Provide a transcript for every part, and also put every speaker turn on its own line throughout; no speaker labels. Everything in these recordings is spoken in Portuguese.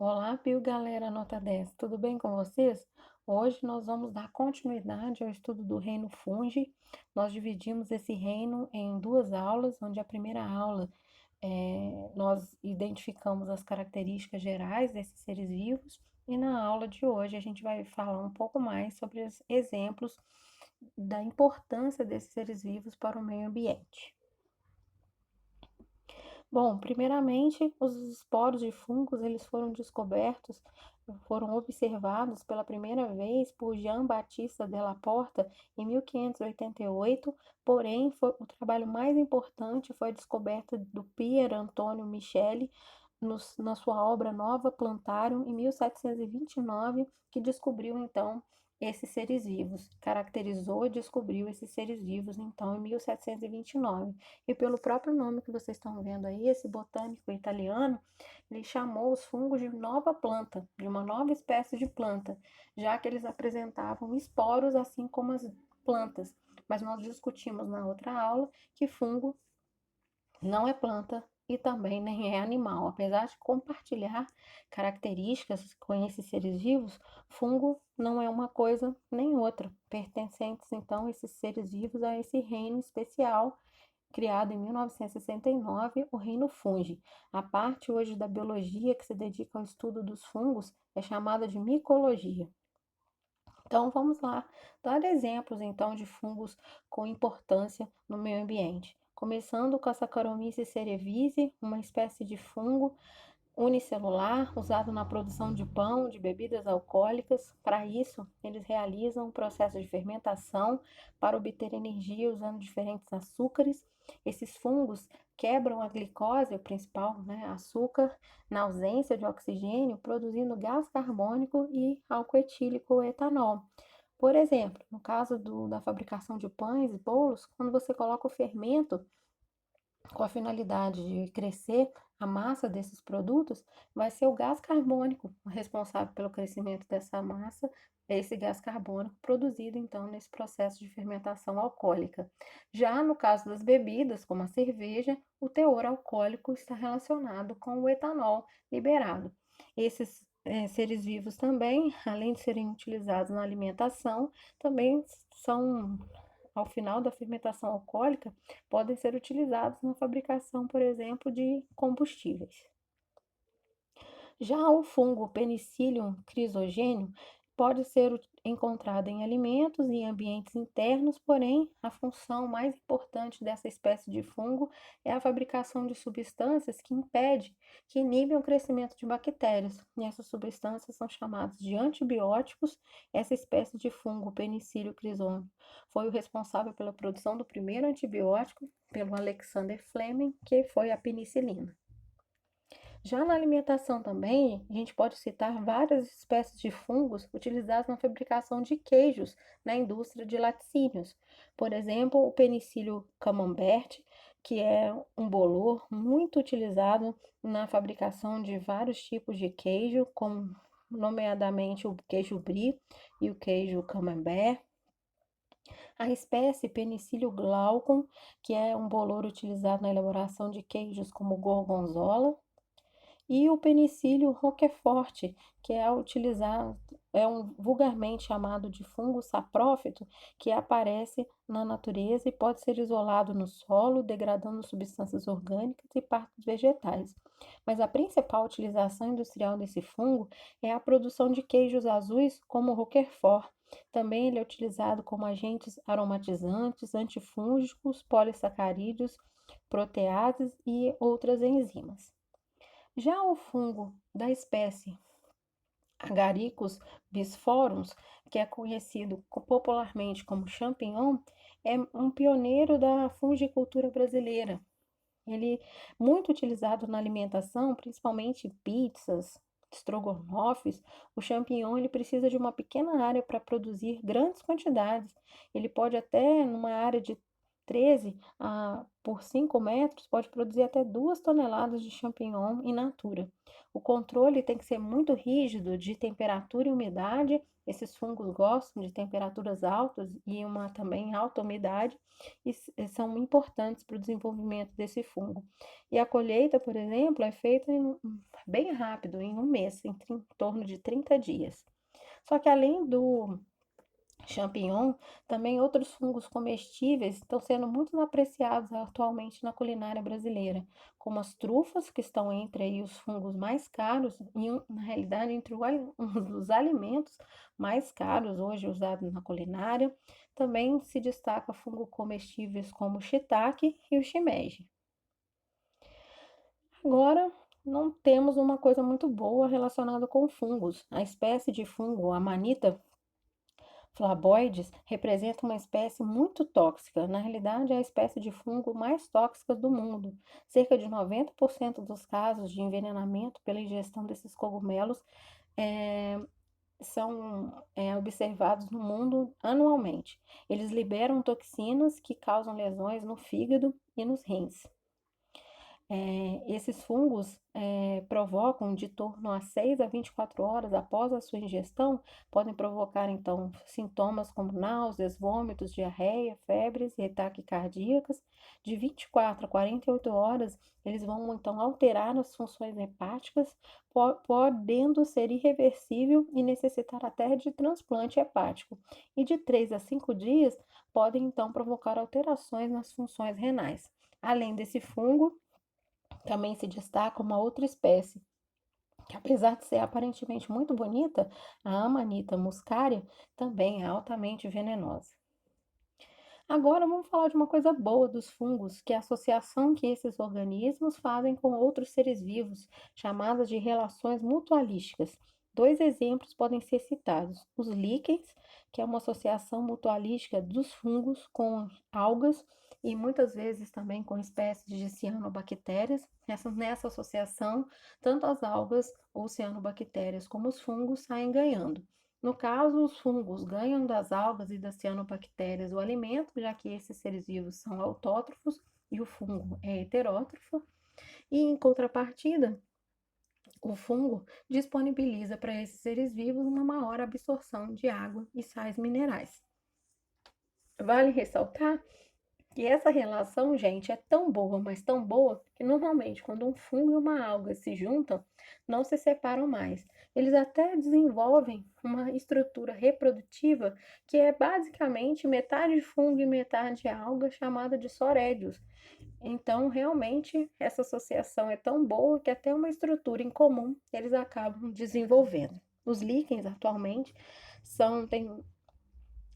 Olá, galera, nota 10. Tudo bem com vocês? Hoje nós vamos dar continuidade ao estudo do reino fungi. Nós dividimos esse reino em duas aulas, onde a primeira aula nós identificamos as características gerais desses seres vivos, e na aula de hoje a gente vai falar um pouco mais sobre os exemplos da importância desses seres vivos para o meio ambiente. Bom, primeiramente, os esporos de fungos, eles foram observados pela primeira vez por Jean-Baptiste de la Porta em 1588, porém, o trabalho mais importante foi a descoberta do Pier Antonio Micheli na sua obra Nova Plantarum, em 1729, que descobriu, então, esses seres vivos, caracterizou e descobriu esses seres vivos, então, em 1729. E pelo próprio nome que vocês estão vendo aí, esse botânico italiano, ele chamou os fungos de nova planta, de uma nova espécie de planta, já que eles apresentavam esporos assim como as plantas. Mas nós discutimos na outra aula que fungo não é planta e também nem é animal. Apesar de compartilhar características com esses seres vivos, fungo não é uma coisa nem outra, pertencentes então esses seres vivos a esse reino especial criado em 1969, o reino fungi. A parte hoje da biologia que se dedica ao estudo dos fungos é chamada de micologia. Então vamos lá, dar exemplos então de fungos com importância no meio ambiente. Começando com a Saccharomyces cerevisiae, uma espécie de fungo unicelular, usado na produção de pão, de bebidas alcoólicas. Para isso, eles realizam um processo de fermentação para obter energia usando diferentes açúcares. Esses fungos quebram a glicose, o principal, né, açúcar, na ausência de oxigênio, produzindo gás carbônico e álcool etílico ou etanol. Por exemplo, no caso da fabricação de pães e bolos, quando você coloca o fermento com a finalidade de crescer a massa desses produtos, vai ser o gás carbônico responsável pelo crescimento dessa massa, esse gás carbônico produzido então nesse processo de fermentação alcoólica. Já no caso das bebidas, como a cerveja, o teor alcoólico está relacionado com o etanol liberado. Esses seres vivos também, além de serem utilizados na alimentação, também são, ao final da fermentação alcoólica, podem ser utilizados na fabricação, por exemplo, de combustíveis. Já o fungo Penicillium crisogênio pode ser encontrado em alimentos e em ambientes internos, porém, a função mais importante dessa espécie de fungo é a fabricação de substâncias que inibem o crescimento de bactérias. E essas substâncias são chamadas de antibióticos. Essa espécie de fungo, Penicillium crisogênio, foi o responsável pela produção do primeiro antibiótico, pelo Alexander Fleming, que foi a penicilina. Já na alimentação também, a gente pode citar várias espécies de fungos utilizados na fabricação de queijos na indústria de laticínios. Por exemplo, o Penicillium camembert, que é um bolor muito utilizado na fabricação de vários tipos de queijo, como nomeadamente o queijo brie e o queijo camembert. A espécie Penicillium glaucum, que é um bolor utilizado na elaboração de queijos como gorgonzola, e o penicílio roquefort, que é utilizado, é um vulgarmente chamado de fungo saprófito, que aparece na natureza e pode ser isolado no solo, degradando substâncias orgânicas e partes vegetais. Mas a principal utilização industrial desse fungo é a produção de queijos azuis, como o roquefort. Também ele é utilizado como agentes aromatizantes, antifúngicos, polissacarídeos, proteases e outras enzimas. Já o fungo da espécie Agaricus bisporums, que é conhecido popularmente como champignon, é um pioneiro da fungicultura brasileira. Ele é muito utilizado na alimentação, principalmente em pizzas, estrogonofes. O champignon ele precisa de uma pequena área para produzir grandes quantidades. Ele pode até, numa área de 13 por 5 metros, pode produzir até 2 toneladas de champignon in natura. O controle tem que ser muito rígido de temperatura e umidade. Esses fungos gostam de temperaturas altas e uma também alta umidade são importantes para o desenvolvimento desse fungo. E a colheita, por exemplo, é feita bem rápido, em um mês, em torno de 30 dias. Só que além do champignon, também outros fungos comestíveis estão sendo muito apreciados atualmente na culinária brasileira, como as trufas, que estão entre aí os fungos mais caros, e na realidade entre um dos alimentos mais caros hoje usados na culinária. Também se destaca fungos comestíveis como o shiitake e o shimeji. Agora, não temos uma coisa muito boa relacionada com fungos. A espécie de fungo, a Amanita flavoides, representa uma espécie muito tóxica. Na realidade, é a espécie de fungo mais tóxica do mundo. Cerca de 90% dos casos de envenenamento pela ingestão desses cogumelos eh, são observados no mundo anualmente. Eles liberam toxinas que causam lesões no fígado e nos rins. Esses fungos provocam de torno a 6 a 24 horas após a sua ingestão, podem provocar então sintomas como náuseas, vômitos, diarreia, febres e ataques cardíacos. De 24 a 48 horas, eles vão então alterar as funções hepáticas, podendo ser irreversível e necessitar até de transplante hepático. E de 3 a 5 dias, podem então provocar alterações nas funções renais. Além desse fungo, também se destaca uma outra espécie, que apesar de ser aparentemente muito bonita, a Amanita muscaria também é altamente venenosa. Agora vamos falar de uma coisa boa dos fungos, que é a associação que esses organismos fazem com outros seres vivos, chamadas de relações mutualísticas. Dois exemplos podem ser citados: os líquens, que é uma associação mutualística dos fungos com algas e muitas vezes também com espécies de cianobactérias. Nessa associação, tanto as algas ou cianobactérias como os fungos saem ganhando. No caso, os fungos ganham das algas e das cianobactérias o alimento, já que esses seres vivos são autótrofos e o fungo é heterótrofo, e em contrapartida, o fungo disponibiliza para esses seres vivos uma maior absorção de água e sais minerais. Vale ressaltar e essa relação, gente, é tão boa, mas tão boa, que normalmente quando um fungo e uma alga se juntam, não se separam mais. Eles até desenvolvem uma estrutura reprodutiva que é basicamente metade fungo e metade alga, chamada de sorédios. Então, realmente, essa associação é tão boa que até uma estrutura em comum eles acabam desenvolvendo. Os líquens, atualmente, têm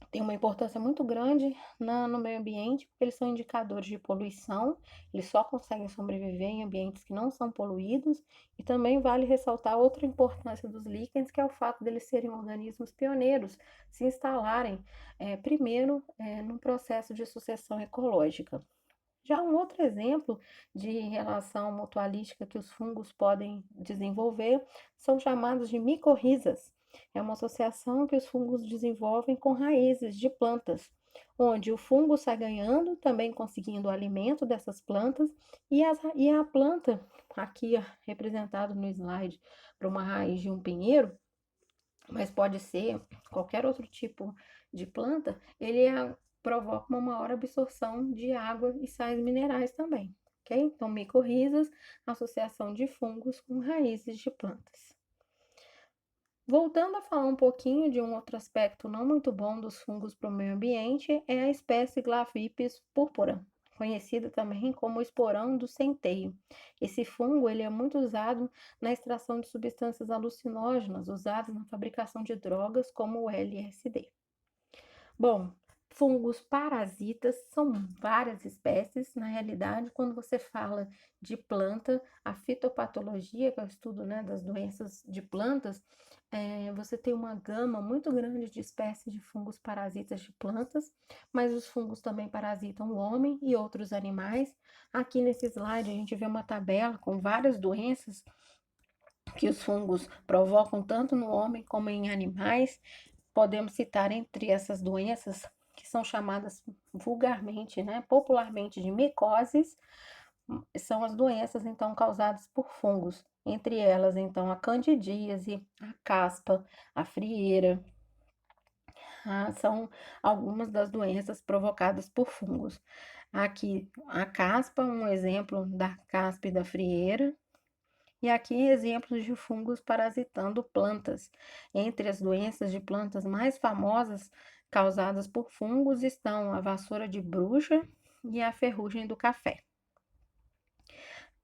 tem uma importância muito grande no meio ambiente, porque eles são indicadores de poluição, eles só conseguem sobreviver em ambientes que não são poluídos, e também vale ressaltar outra importância dos líquens, que é o fato deles serem organismos pioneiros, se instalarem primeiro no processo de sucessão ecológica. Já um outro exemplo de relação mutualística que os fungos podem desenvolver são chamados de micorrizas. É uma associação que os fungos desenvolvem com raízes de plantas, onde o fungo sai ganhando, também conseguindo o alimento dessas plantas, e a planta, aqui representado no slide para uma raiz de um pinheiro, mas pode ser qualquer outro tipo de planta, provoca uma maior absorção de água e sais minerais também, ok? Então, micorrizas, associação de fungos com raízes de plantas. Voltando a falar um pouquinho de um outro aspecto não muito bom dos fungos para o meio ambiente, é a espécie Glavipes purpura, conhecida também como esporão do centeio. Esse fungo ele é muito usado na extração de substâncias alucinógenas usadas na fabricação de drogas como o LSD. Bom, fungos parasitas são várias espécies. Na realidade, quando você fala de planta, a fitopatologia, que é o estudo, né, das doenças de plantas, você tem uma gama muito grande de espécies de fungos parasitas de plantas, mas os fungos também parasitam o homem e outros animais. Aqui nesse slide a gente vê uma tabela com várias doenças que os fungos provocam tanto no homem como em animais. Podemos citar entre essas doenças, que são chamadas vulgarmente, né, popularmente de micoses, são as doenças então causadas por fungos. entre elas, então, a candidíase, a caspa, a frieira, são algumas das doenças provocadas por fungos. Aqui, a caspa, um exemplo da caspa e da frieira, e aqui exemplos de fungos parasitando plantas. Entre as doenças de plantas mais famosas causadas por fungos estão a vassoura de bruxa e a ferrugem do café.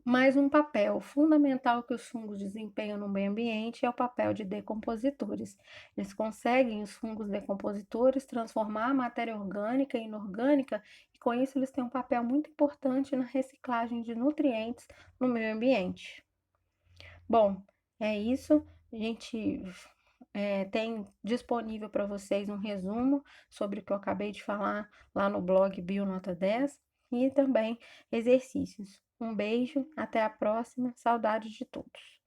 Mas um papel fundamental que os fungos desempenham no meio ambiente é o papel de decompositores. Eles conseguem, os fungos decompositores, transformar a matéria orgânica em inorgânica e, com isso, eles têm um papel muito importante na reciclagem de nutrientes no meio ambiente. Bom, é isso. A gente tem disponível para vocês um resumo sobre o que eu acabei de falar lá no blog Bionota 10 e também exercícios. Um beijo, até a próxima. Saudades de todos.